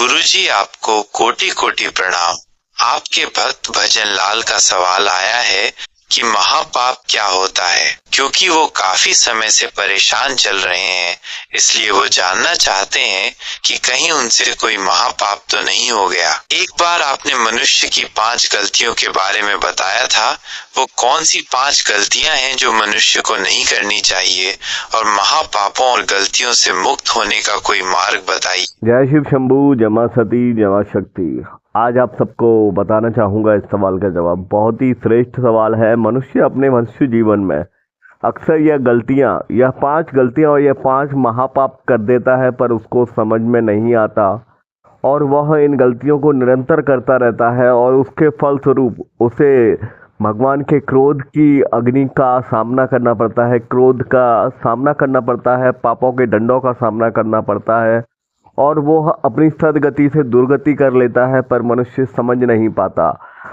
गुरुजी आपको कोटि कोटि प्रणाम। आपके भक्त भजन लाल का सवाल आया है कि महापाप क्या होता है, क्योंकि वो काफी समय से परेशान चल रहे हैं, इसलिए वो जानना चाहते हैं कि कहीं उनसे कोई महापाप तो नहीं हो गया। एक बार आपने मनुष्य की 5 गलतियों के बारे में बताया था, वो कौन सी 5 गलतियां हैं जो मनुष्य को नहीं करनी चाहिए, और महापापों और गलतियों से मुक्त होने का कोई मार्ग बताइए। जय शिव शंभू, जमा सती जमा शक्ति। आज आप सबको बताना चाहूँगा इस सवाल का जवाब। बहुत ही श्रेष्ठ सवाल है। मनुष्य अपने मनुष्य जीवन में अक्सर यह 5 गलतियाँ और यह 5 महापाप कर देता है, पर उसको समझ में नहीं आता और वह इन गलतियों को निरंतर करता रहता है, और उसके फलस्वरूप उसे भगवान के क्रोध की अग्नि का सामना करना पड़ता है, क्रोध का सामना करना पड़ता है, पापों के दंडों का सामना करना पड़ता है, और वो अपनी सदगति से दुर्गति कर लेता है, पर मनुष्य समझ नहीं पाता।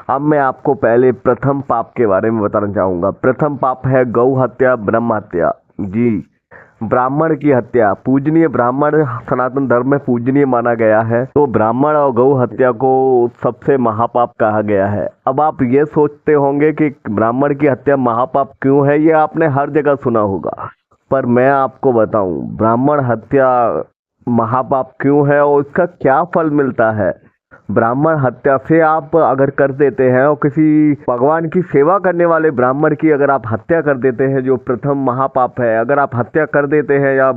अब मैं आपको पहले प्रथम पाप के बारे में बताना चाहूँगा। प्रथम पाप है गौ हत्या, ब्रह्म हत्या। जी, ब्राह्मण की हत्या। पूजनीय ब्राह्मण सनातन धर्म में पूजनीय माना गया है, तो ब्राह्मण और गौ हत्या को सबसे महापाप कहा गया है। अब आप ये सोचते होंगे कि ब्राह्मण की हत्या महापाप क्यों है, ये आपने हर जगह सुना होगा, पर मैं आपको बताऊं ब्राह्मण हत्या महापाप क्यों है और उसका क्या फल मिलता है। ब्राह्मण हत्या से आप अगर कर देते हैं और किसी भगवान की सेवा करने वाले ब्राह्मण की अगर आप हत्या कर देते हैं, जो प्रथम महापाप है, अगर आप हत्या कर देते हैं या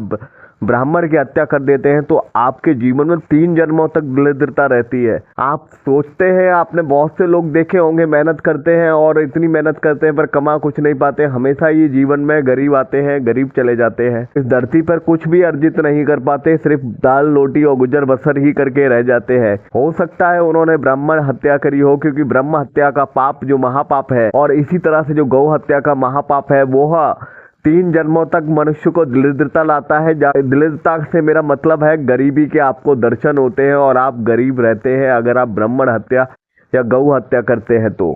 ब्राह्मण की हत्या कर देते हैं, तो आपके जीवन में 3 जन्मों तक दरिद्रता रहती है। आप सोचते हैं, आपने बहुत से लोग देखे होंगे मेहनत करते हैं और इतनी मेहनत करते हैं पर कमा कुछ नहीं पाते, हमेशा ये जीवन में गरीब आते हैं, गरीब चले जाते हैं, इस धरती पर कुछ भी अर्जित नहीं कर पाते, सिर्फ दाल रोटी और गुजर बसर ही करके रह जाते हैं। हो सकता है उन्होंने ब्राह्मण हत्या करी हो, क्योंकि ब्रह्म हत्या का पाप जो महापाप है, और इसी तरह से जो गौ हत्या का महापाप है, वो 3 जन्मों तक मनुष्य को दरिद्रता लाता है। दरिद्रता से मेरा मतलब है गरीबी के आपको दर्शन होते हैं और आप गरीब रहते हैं अगर आप ब्राह्मण हत्या या गौ हत्या करते हैं तो।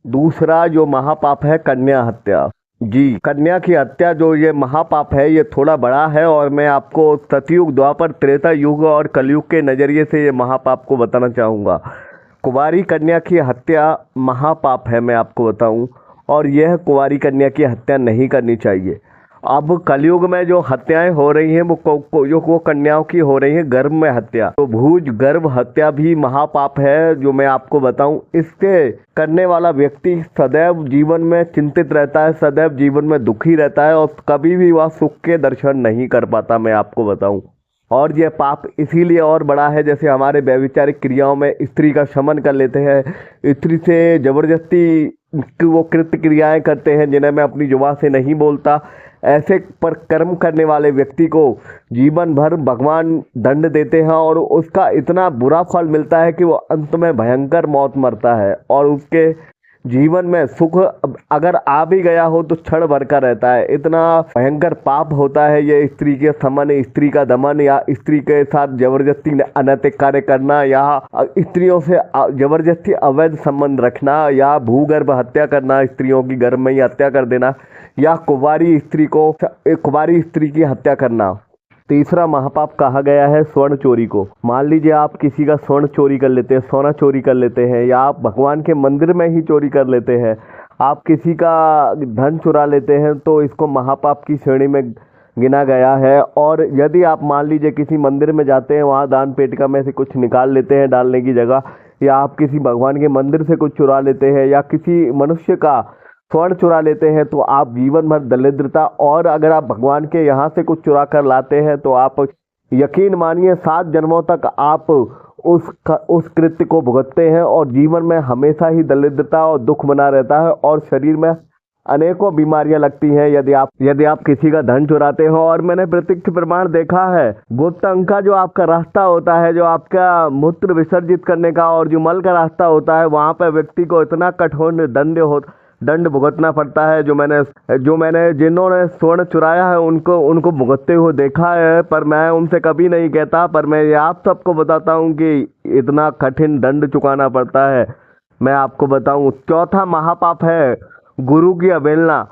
दूसरा जो महापाप है कन्या हत्या। जी, कन्या की हत्या जो ये महापाप है, ये थोड़ा बड़ा है, और मैं आपको सतयुग, द्वापर, त्रेता युग और कलयुग के नजरिए से ये महापाप को बताना चाहूँगा। कुंवारी कन्या की हत्या महापाप है, मैं आपको बताऊं, और यह कुंवारी कन्या की हत्या नहीं करनी चाहिए। अब कलयुग में जो हत्याएं हो रही हैं वो कन्याओं की हो रही हैं गर्भ में हत्या, तो भूज गर्भ हत्या भी महापाप है, जो मैं आपको बताऊं। इसके करने वाला व्यक्ति सदैव जीवन में चिंतित रहता है, सदैव जीवन में दुखी रहता है, और कभी भी वह सुख के दर्शन नहीं कर पाता, मैं आपको बताऊं। और यह पाप इसीलिए और बड़ा है, जैसे हमारे वैविचारिक क्रियाओं में स्त्री का शमन कर लेते हैं, स्त्री से जबरदस्ती वो कृत्य क्रियाएं करते हैं जिन्हें मैं अपनी जुबान से नहीं बोलता। ऐसे पर कर्म करने वाले व्यक्ति को जीवन भर भगवान दंड देते हैं, और उसका इतना बुरा फल मिलता है कि वो अंत में भयंकर मौत मरता है, और उसके जीवन में सुख अगर आ भी गया हो तो क्षण भर का रहता है। इतना भयंकर पाप होता है ये स्त्री के समन, स्त्री का दमन, या स्त्री के साथ जबरदस्ती अनैतिक कार्य करना, या स्त्रियों से जबरदस्ती अवैध संबंध रखना, या भूगर्भ हत्या करना, स्त्रियों की गर्भ में ही हत्या कर देना, या कुंवारी स्त्री की हत्या करना। तीसरा महापाप कहा गया है स्वर्ण चोरी को। मान लीजिए आप किसी का स्वर्ण चोरी कर लेते हैं, सोना चोरी कर लेते हैं, या आप भगवान के मंदिर में ही चोरी कर लेते हैं, आप किसी का धन चुरा लेते हैं, तो इसको महापाप की श्रेणी में गिना गया है। और यदि आप मान लीजिए किसी मंदिर में जाते हैं, वहाँ दान पेटिका में से कुछ निकाल लेते हैं डालने की जगह, या आप किसी भगवान के मंदिर से कुछ चुरा लेते हैं, या किसी मनुष्य का स्वर्ण चुरा लेते हैं, तो आप जीवन भर दरिद्रता, और अगर आप भगवान के यहाँ से कुछ चुरा कर लाते हैं तो आप यकीन मानिए 7 जन्मों तक आप उस कृत्य को भुगतते हैं, और जीवन में हमेशा ही दरिद्रता और दुख बना रहता है, और शरीर में अनेकों बीमारियां लगती हैं यदि आप किसी का धन चुराते हो। और मैंने प्रत्यक्ष प्रमाण देखा है, गुप्त अंग का जो आपका रास्ता होता है, जो आपका मूत्र विसर्जित करने का और जो मल का रास्ता होता है, वहाँ पर व्यक्ति को इतना कठोर दंड भुगतना पड़ता है। जिन्होंने स्वर्ण चुराया है उनको भुगतते हुए देखा है, पर मैं उनसे कभी नहीं कहता, पर मैं ये आप सबको बताता हूँ कि इतना कठिन दंड चुकाना पड़ता है। मैं आपको बताऊं, चौथा महापाप है गुरु की अवहेलना।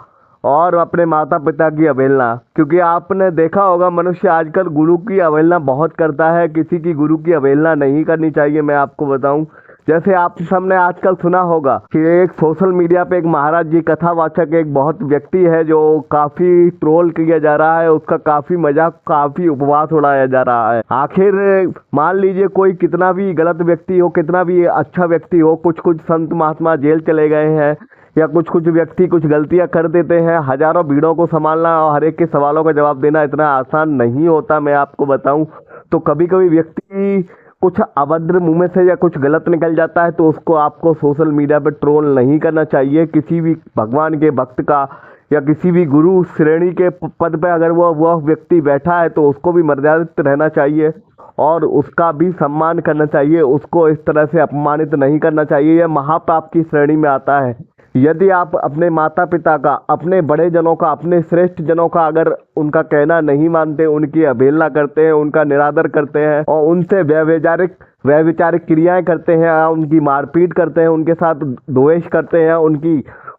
और अपने माता पिता की अवहेलना। क्योंकि आपने देखा होगा मनुष्य आजकल गुरु की अवहेलना बहुत करता है, किसी की गुरु की अवहेलना नहीं करनी चाहिए। मैं आपको बताऊं, जैसे आप सबने आजकल सुना होगा कि एक सोशल मीडिया पे एक महाराज जी कथावाचक एक बहुत व्यक्ति है जो काफी ट्रोल किया जा रहा है, उसका काफी मजाक काफी उपवास उड़ाया जा रहा है। आखिर मान लीजिए कोई कितना भी गलत व्यक्ति हो, कितना भी अच्छा व्यक्ति हो, कुछ कुछ संत महात्मा जेल चले गए हैं या कुछ कुछ व्यक्ति कुछ गलतियां कर देते हैं। हजारों भीड़ों को संभालना और हर एक के सवालों का जवाब देना इतना आसान नहीं होता। मैं आपको बताऊं तो कभी कभी व्यक्ति कुछ अभद्र मुंह में से या कुछ गलत निकल जाता है तो उसको आपको सोशल मीडिया पे ट्रोल नहीं करना चाहिए। किसी भी भगवान के भक्त का या किसी भी गुरु श्रेणी के पद पे अगर वह व्यक्ति बैठा है तो उसको भी मर्यादित रहना चाहिए और उसका भी सम्मान करना चाहिए। उसको इस तरह से अपमानित नहीं करना चाहिए, यह महापाप की श्रेणी में आता है। यदि आप अपने माता पिता का, अपने बड़े जनों का, अपने श्रेष्ठ जनों का अगर उनका कहना नहीं मानते, उनकी अवहेलना करते हैं, उनका निरादर करते हैं और उनसे व्यभिचारिक क्रियाएं करते हैं, उनकी मारपीट करते हैं, उनके साथ द्वेष करते हैं,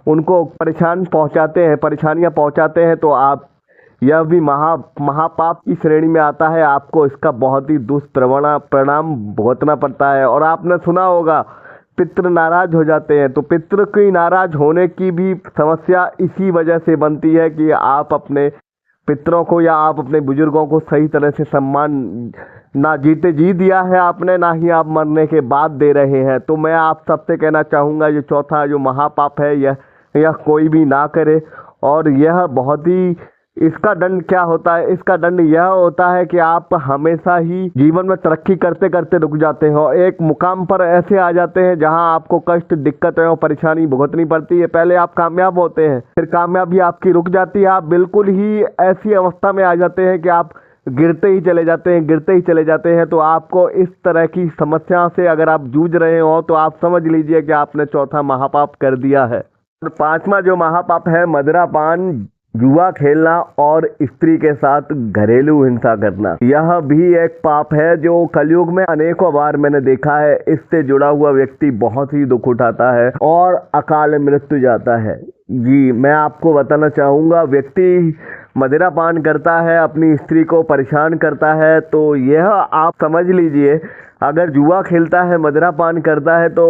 उनको परेशानियां पहुंचाते हैं तो आप यह भी महापाप की श्रेणी में आता है। आपको इसका बहुत ही दुष्परिणाम भुगतना पड़ता है। और आपने सुना होगा पितृ नाराज हो जाते हैं, तो पितृ की नाराज होने की भी समस्या इसी वजह से बनती है कि आप अपने पितरों को या आप अपने बुजुर्गों को सही तरह से सम्मान ना जीते जी दिया है आपने, ना ही आप मरने के बाद दे रहे हैं। तो मैं आप सबसे कहना चाहूँगा ये चौथा जो महापाप है यह कोई भी ना करे। और यह बहुत ही, इसका दंड क्या होता है? इसका दंड यह होता है कि आप हमेशा ही जीवन में तरक्की करते करते रुक जाते हो, एक मुकाम पर ऐसे आ जाते हैं जहां आपको कष्ट, दिक्कतें और परेशानी भुगतनी पड़ती है। पहले आप कामयाब होते हैं, फिर कामयाबी आपकी रुक जाती है, आप बिल्कुल ही ऐसी अवस्था में आ जाते हैं कि आप गिरते ही चले जाते हैं। तो आपको इस तरह की समस्या से अगर आप जूझ रहे हो तो आप समझ लीजिए कि आपने चौथा महापाप कर दिया है। और पांचवा जो महापाप है मदिरापान, जुआ खेलना और स्त्री के साथ घरेलू हिंसा करना, यह भी एक पाप है जो कलयुग में अनेकों बार मैंने देखा है। इससे जुड़ा हुआ व्यक्ति बहुत ही दुख उठाता है और अकाल मृत्यु जाता है। जी मैं आपको बताना चाहूँगा, व्यक्ति मदिरापान करता है, अपनी स्त्री को परेशान करता है, तो यह आप समझ लीजिए अगर जुआ खेलता है, मदिरापान करता है तो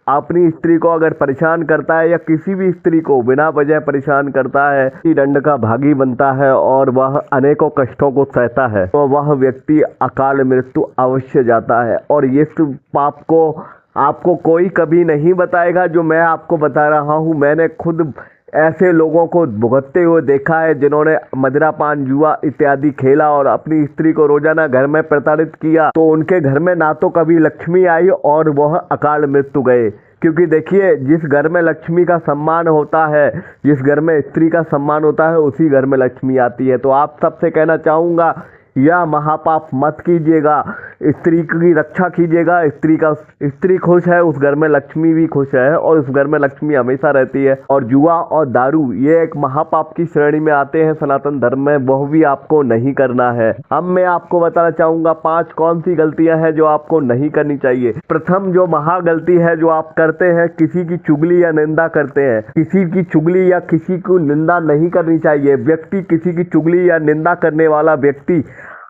अपनी स्त्री को अगर परेशान करता है या किसी भी स्त्री को बिना वजह परेशान करता है, दंड का भागी बनता है और वह अनेकों कष्टों को सहता है, तो वह व्यक्ति अकाल मृत्यु अवश्य जाता है। और इस पाप को आपको कोई कभी नहीं बताएगा जो मैं आपको बता रहा हूँ। मैंने खुद ऐसे लोगों को भुगतते हुए देखा है जिन्होंने मदिरापान, जुआ इत्यादि खेला और अपनी स्त्री को रोजाना घर में प्रताड़ित किया, तो उनके घर में ना तो कभी लक्ष्मी आई और वह अकाल मृत्यु गए। क्योंकि देखिए, जिस घर में लक्ष्मी का सम्मान होता है, जिस घर में स्त्री का सम्मान होता है, उसी घर में लक्ष्मी आती है। तो आप सबसे कहना चाहूँगा, यह महापाप मत कीजिएगा, स्त्री की रक्षा कीजिएगा। स्त्री खुश है, उस घर में लक्ष्मी भी खुश है और उस घर में लक्ष्मी हमेशा रहती है। और जुआ और दारू ये एक महापाप की श्रेणी में आते हैं सनातन धर्म में, वह भी आपको नहीं करना है। अब मैं आपको बताना चाहूंगा 5 कौन सी गलतियां हैं जो आपको नहीं करनी चाहिए। प्रथम जो महागलती है जो आप करते हैं, किसी की चुगली या निंदा करते हैं। किसी की चुगली या किसी को निंदा नहीं करनी चाहिए। व्यक्ति, किसी की चुगली या निंदा करने वाला व्यक्ति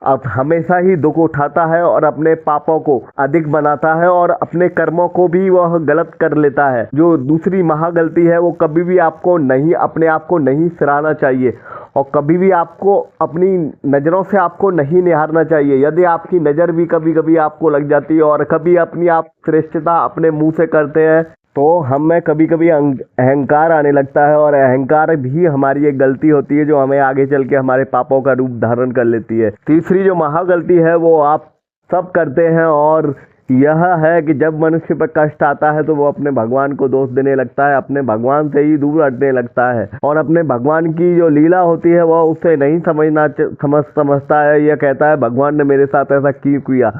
अब हमेशा ही दुख उठाता है और अपने पापों को अधिक बनाता है और अपने कर्मों को भी वह गलत कर लेता है। जो दूसरी महागलती है, वो कभी भी आपको नहीं, अपने आप को नहीं सराहना चाहिए और कभी भी आपको अपनी नज़रों से आपको नहीं निहारना चाहिए। यदि आपकी नज़र भी कभी कभी आपको लग जाती है और कभी अपनी आप श्रेष्ठता अपने मुंह से करते हैं, तो हम में कभी कभी अहंकार आने लगता है और अहंकार भी हमारी एक गलती होती है जो हमें आगे चल के हमारे पापों का रूप धारण कर लेती है। तीसरी जो महागलती है वो आप सब करते हैं और यह है कि जब मनुष्य पर कष्ट आता है तो वो अपने भगवान को दोष देने लगता है, अपने भगवान से ही दूर हटने लगता है और अपने भगवान की जो लीला होती है वह उसे नहीं समझता है। यह कहता है भगवान ने मेरे साथ ऐसा क्यों किया।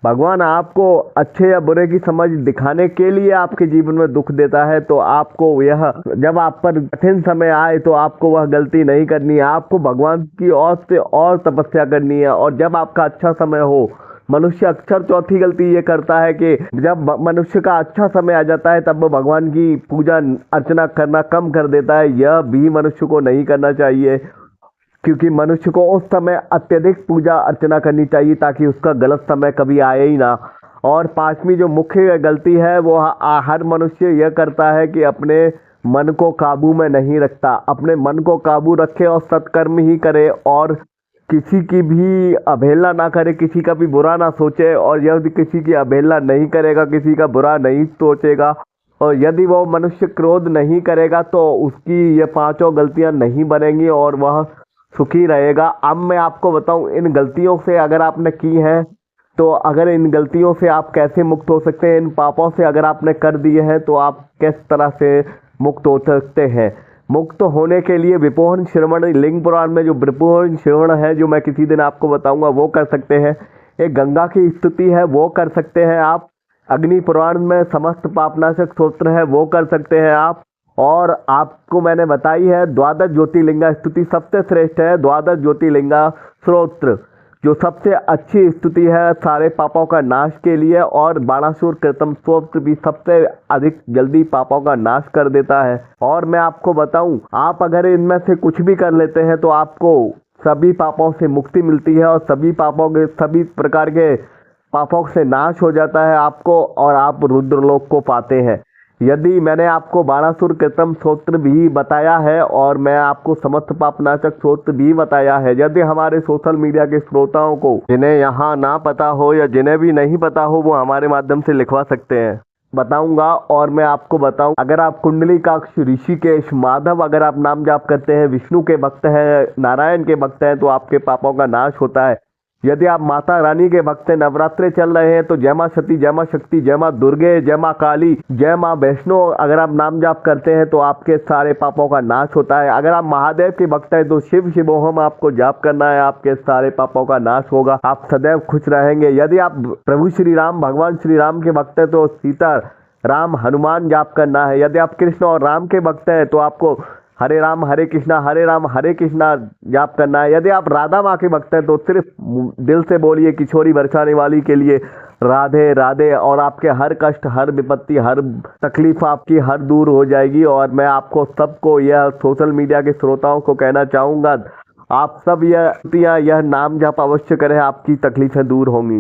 भगवान आपको अच्छे या बुरे की समझ दिखाने के लिए आपके जीवन में दुख देता है, तो आपको यह, जब आप पर कठिन समय आए तो आपको वह गलती नहीं करनी है। आपको भगवान की ओर से और तपस्या करनी है और जब आपका अच्छा समय हो मनुष्य अक्सर चौथी गलती ये करता है कि जब मनुष्य का अच्छा समय आ जाता है तब वो भगवान की पूजा अर्चना करना कम कर देता है। यह भी मनुष्य को नहीं करना चाहिए, क्योंकि मनुष्य को उस समय अत्यधिक पूजा अर्चना करनी चाहिए ताकि उसका गलत समय कभी आए ही ना। और पांचवी जो मुख्य गलती है वो हर मनुष्य यह करता है कि अपने मन को काबू में नहीं रखता। अपने मन को काबू रखे और सत्कर्म ही करे और किसी की भी अवहेलना ना करे, किसी का भी बुरा ना सोचे। और यदि किसी की अवहेलना नहीं करेगा, किसी का बुरा नहीं सोचेगा और यदि वो मनुष्य क्रोध नहीं करेगा तो उसकी ये पांचों गलतियां नहीं बनेंगी और वह सुखी रहेगा। अब मैं आपको बताऊं इन गलतियों से अगर आपने की है तो अगर इन गलतियों से आप कैसे मुक्त हो सकते हैं, इन पापों से अगर आपने कर दिए हैं तो आप किस तरह से मुक्त हो सकते हैं। मुक्त होने के लिए विपोहन श्रवण, लिंग पुराण में जो विपोहन श्रवण है जो मैं किसी दिन आपको बताऊंगा वो कर सकते हैं। एक गंगा की स्तुति है वो कर सकते हैं आप। अग्नि पुराण में समस्त पापनाशक स्तोत्र है वो कर सकते हैं आप। और आपको मैंने बताई है द्वादश ज्योतिर्लिंगा स्तुति सबसे श्रेष्ठ है। द्वादश ज्योतिर्लिंगा स्तोत्र जो सबसे अच्छी स्तुति है सारे पापों का नाश के लिए। और बाणासुर कृतम स्तोत्र भी सबसे अधिक जल्दी पापों का नाश कर देता है। और मैं आपको बताऊं, आप अगर इनमें से कुछ भी कर लेते हैं तो आपको सभी पापों से मुक्ति मिलती है और सभी पापों के सभी प्रकार के पापों से नाश हो जाता है आपको और आप रुद्रलोक को पाते हैं। यदि मैंने आपको बाणासुर कृतम स्तोत्र भी बताया है और मैं आपको समस्त पापनाशक स्तोत्र भी बताया है, यदि हमारे सोशल मीडिया के श्रोताओं को जिन्हें यहाँ ना पता हो या जिन्हें भी नहीं पता हो वो हमारे माध्यम से लिखवा सकते हैं, बताऊंगा। और मैं आपको बताऊं, अगर आप कुंडलीकाक्ष, ऋषिकेश, माधव अगर आप नाम जाप करते हैं, विष्णु के भक्त हैं, नारायण के भक्त हैं तो आपके पापों का नाश होता है। यदि आप माता रानी के भक्त हैं, नवरात्रे चल रहे हैं तो जय मां सती, जय मां शक्ति, जय मां दुर्गे, जय मां काली, जय मां वैष्णो अगर आप नाम जाप करते हैं तो आपके सारे पापों का नाश होता है। अगर आप महादेव के भक्त हैं तो शिव शिवोहम आपको जाप करना है, आपके सारे पापों का नाश होगा, आप सदैव खुश रहेंगे। यदि आप प्रभु श्री राम, भगवान श्री राम के भक्त हैं तो सीता राम हनुमान जाप करना है। यदि आप कृष्ण और राम के भक्त हैं तो आपको हरे राम हरे कृष्णा जाप करना है। यदि आप राधा माँ के भक्त हैं तो सिर्फ दिल से बोलिए किशोरी बरसाने वाली के लिए राधे राधे और आपके हर कष्ट, हर विपत्ति, हर तकलीफ आपकी हर दूर हो जाएगी। और मैं आपको सबको यह सोशल मीडिया के श्रोताओं को कहना चाहूँगा, आप सब यह नाम जाप अवश्य करें, आपकी तकलीफें दूर होंगी।